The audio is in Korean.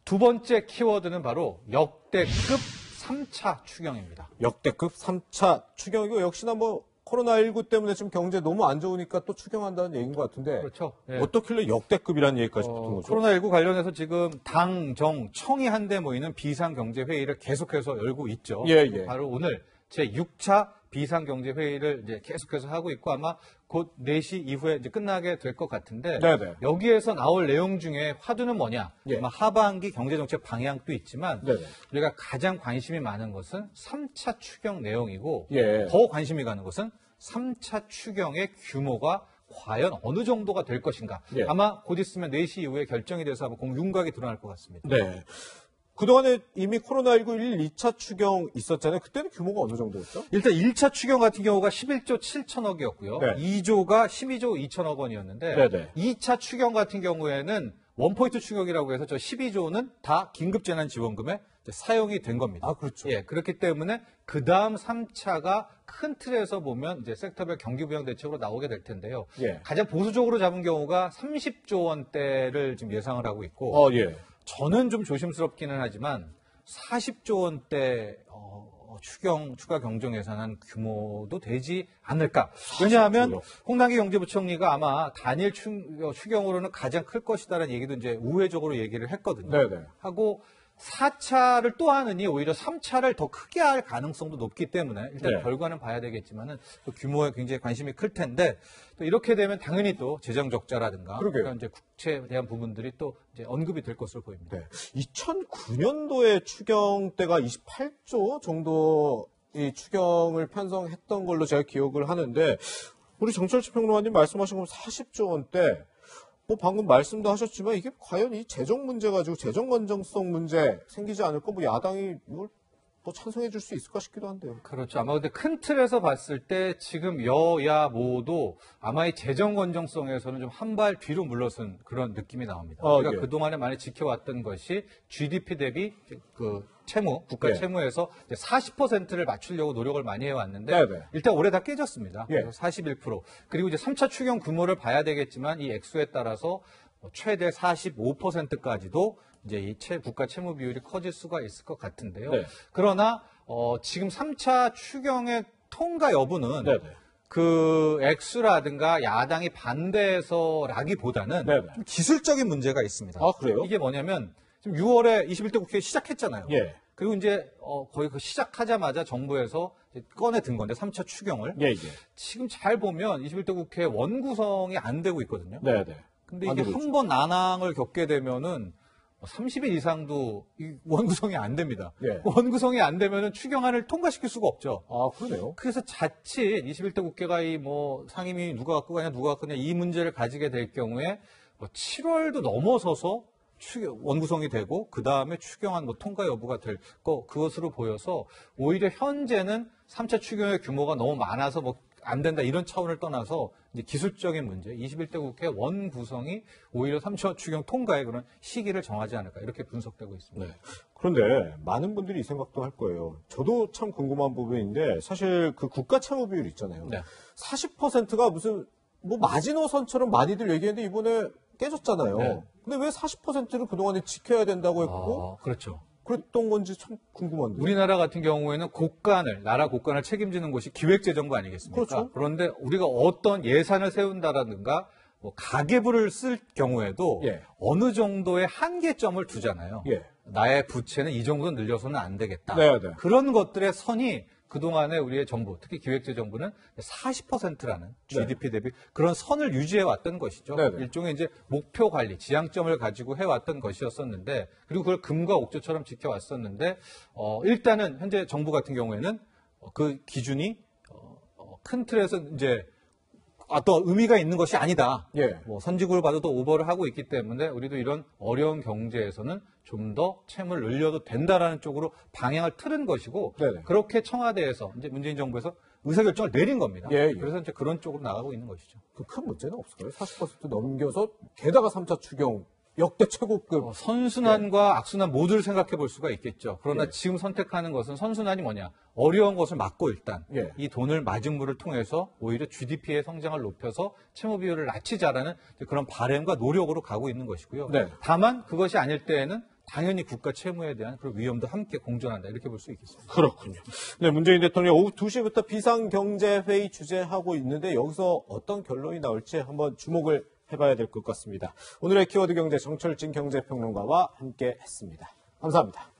두 번째 키워드는 바로 역대급 3차 추경입니다. 역대급 3차 추경이고 역시나 뭐 코로나19 때문에 지금 경제 너무 안 좋으니까 또 추경한다는 얘기인 것 같은데 그렇죠. 예. 어떻길래 역대급이라는 얘기까지 붙은 거죠? 코로나19 관련해서 지금 당, 정, 청이 한데 모이는 비상경제회의를 계속해서 열고 있죠. 예. 바로 오늘 제6차 비상경제회의를 이제 계속해서 하고 있고 아마 곧 4시 이후에 이제 끝나게 될 것 같은데 네네. 여기에서 나올 내용 중에 화두는 뭐냐? 예. 아마 하반기 경제정책 방향도 있지만 네네. 우리가 가장 관심이 많은 것은 3차 추경 내용이고 예. 더 관심이 가는 것은 3차 추경의 규모가 과연 어느 정도가 될 것인가. 예. 아마 곧 있으면 4시 이후에 결정이 돼서 아마 윤곽이 드러날 것 같습니다. 네. 그동안에 이미 코로나19 1, 2차 추경 있었잖아요. 그때는 규모가 어느 정도였죠? 일단 1차 추경 같은 경우가 11조 7천억이었고요. 네. 2조가 12조 2천억 원이었는데 네네. 2차 추경 같은 경우에는 원포인트 추경이라고 해서 저 12조는 다 긴급재난지원금에 사용이 된 겁니다. 아, 그렇죠. 예, 그렇기 때문에 그 다음 3차가 큰 틀에서 보면 이제 섹터별 경기부양 대책으로 나오게 될 텐데요. 예. 가장 보수적으로 잡은 경우가 30조 원대를 지금 예상을 하고 있고 예. 저는 좀 조심스럽기는 하지만 40조 원대 추가 경정 예산안 규모도 되지 않을까. 왜냐하면 40조요? 홍남기 경제부총리가 아마 단일 추경으로는 가장 클 것이다라는 얘기도 이제 우회적으로 얘기를 했거든요. 네네. 하고 4차를 또 하느니 오히려 3차를 더 크게 할 가능성도 높기 때문에 일단 네. 결과는 봐야 되겠지만은 또 규모에 굉장히 관심이 클 텐데 또 이렇게 되면 당연히 또 재정 적자라든가 그러게요. 그런 이제 국채에 대한 부분들이 또 이제 언급이 될 것으로 보입니다. 네. 2009년도에 추경 때가 28조 정도 이 추경을 편성했던 걸로 제가 기억을 하는데 우리 정철치 평론가님 말씀하신 건 40조 원대 뭐 방금 말씀도 하셨지만 이게 과연 이 재정 문제 가지고 재정 건전성 문제 생기지 않을까 뭐 야당이 이걸 또 찬성해 줄 수 있을까 싶기도 한데요. 그렇죠. 아마 근데 큰 틀에서 봤을 때 지금 여야 모두 아마 이 재정 건정성에서는 좀 한 발 뒤로 물러선 그런 느낌이 나옵니다. 우리가 예. 그동안에 많이 지켜왔던 것이 GDP 대비 그 채무, 국가 예. 채무에서 40%를 맞추려고 노력을 많이 해왔는데 네네. 일단 올해 다 깨졌습니다. 예. 그래서 41%. 그리고 이제 3차 추경 규모를 봐야 되겠지만 이 액수에 따라서 최대 45%까지도 이제 이 국가 채무 비율이 커질 수가 있을 것 같은데요. 네. 그러나 지금 3차 추경의 통과 여부는 네네. 그 액수라든가 야당이 반대해서라기보다는 네네. 좀 기술적인 문제가 있습니다. 아, 그래요? 이게 뭐냐면 지금 6월에 21대 국회 시작했잖아요. 예. 그리고 이제 거의 그 시작하자마자 정부에서 이제 꺼내 든 건데 3차 추경을 예. 지금 잘 보면 21대 국회 원구성이 안 되고 있거든요. 네네. 근데 안 이게 되고 한 번 난항을 겪게 되면은 30일 이상도 이 원구성이 안 됩니다. 예. 원구성이 안 되면은 추경안을 통과시킬 수가 없죠. 아, 그러네요. 그래서 자칫 21대 국회가 이 뭐 상임위 누가 갖고 가냐 누가 갖고 가냐 이 문제를 가지게 될 경우에 7월도 넘어서서 원구성이 되고 그 다음에 추경안 뭐 통과 여부가 될 그것으로 보여서 오히려 현재는 3차 추경의 규모가 너무 많아서 뭐 안 된다 이런 차원을 떠나서 이제 기술적인 문제 21대 국회 원구성이 오히려 3차 추경 통과의 그런 시기를 정하지 않을까 이렇게 분석되고 있습니다. 네. 그런데 많은 분들이 이 생각도 할 거예요. 저도 참 궁금한 부분인데 사실 그 국가 채무 비율 있잖아요. 네. 40%가 무슨 뭐 마지노선처럼 많이들 얘기했는데 이번에 깨졌잖아요. 네. 근데 왜 40%를 그동안에 지켜야 된다고 했고 그렇죠. 그랬던 건지 참 궁금한데. 우리나라 같은 경우에는 나라 국간을 책임지는 곳이 기획재정부 아니겠습니까? 그렇죠. 그런데 우리가 어떤 예산을 세운다라든가 뭐 가계부를 쓸 경우에도 예. 어느 정도의 한계점을 두잖아요. 예. 나의 부채는 이 정도 늘려서는 안 되겠다. 네. 그런 것들의 선이 그동안에 우리의 정부, 특히 기획재정부는 40%라는 GDP 대비 그런 선을 유지해 왔던 것이죠. 네네. 일종의 이제 목표 관리, 지향점을 가지고 해왔던 것이었었는데, 그리고 그걸 금과 옥조처럼 지켜왔었는데, 일단은 현재 정부 같은 경우에는 그 기준이 큰 틀에서 이제 또 의미가 있는 것이 아니다. 예. 뭐 선진국을 봐도 또 오버를 하고 있기 때문에 우리도 이런 어려운 경제에서는 좀 더 채무를 늘려도 된다라는 쪽으로 방향을 틀은 것이고 네네. 그렇게 청와대에서 이제 문재인 정부에서 의사결정을 내린 겁니다. 예. 그래서 이제 그런 쪽으로 나가고 있는 것이죠. 그 큰 문제는 없을까요? 40% 넘겨서 게다가 3차 추경 역대 최고급. 선순환과 악순환 모두를 생각해 볼 수가 있겠죠. 그러나 예. 지금 선택하는 것은 선순환이 뭐냐? 어려운 것을 막고 일단 예. 이 돈을 마진물을 통해서 오히려 GDP의 성장을 높여서 채무 비율을 낮추자라는 그런 바램과 노력으로 가고 있는 것이고요. 네. 다만 그것이 아닐 때에는 당연히 국가 채무에 대한 그런 위험도 함께 공존한다. 이렇게 볼 수 있겠습니다. 그렇군요. 네, 문재인 대통령 오후 2시부터 비상경제회의 주재하고 있는데 여기서 어떤 결론이 나올지 한번 주목을 해봐야 될 것 같습니다. 오늘의 키워드 경제 정철진 경제평론가와 함께 했습니다. 감사합니다.